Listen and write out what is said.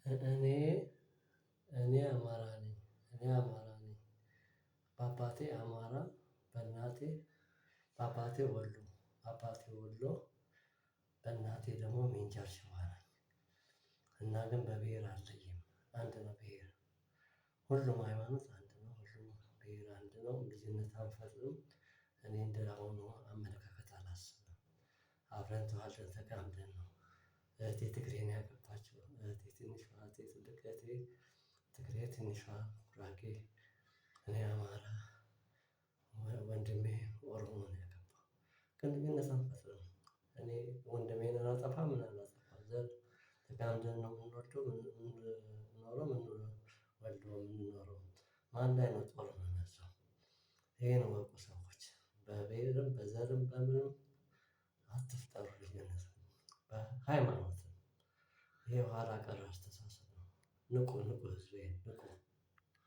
እኔ እኔ አማራ ነኝ። እኔ አማራ ነኝ። በአባቴ አማራ በእናቴ በአባቴ ወሎ በአባቴ ወሎ በእናቴ ደግሞ ምንጃር ሸዋ ነኝ። እና ግን በብሔር አልለይም አንድ ነው ብሔር። ሁሉም ሃይማኖት አንድ ነው። ሁሉም ብሔር አንድ ነው። ልዩነት አንፈጥርም። እኔ እንደአሁኑ አመለካከት አላስብም። አብረን ተዋልደን ተጋምደን ነው። እህቴ ትግሬ ነው ያገባችው። እህቴ ትንሿ እህቴ ትልቅ እህቴ ትግሬ ትንሿ ጉራጌ እኔ አማራ ወንድሜ ኦሮሞ ነው ያገባው። ግን ልዩነት አንፈጥርም። እኔ ወንድሜን አላጠፋም ምን አላጠፋም ዘር ተጋምደን ነው የምንወልደው የምንኖረው የምንወልደው የምንኖረው። ማን ላይ ነው ጦር የምንነሳው? ይሄን እወቁ ሰዎች በብሄርም በዘርም በምንም አትፍጠሩ ልዩነት። በሃይማኖትም ይሄ ኋላ ቀር አስተሳሰብ ነው። ንቁ ንቁ ህዝቤ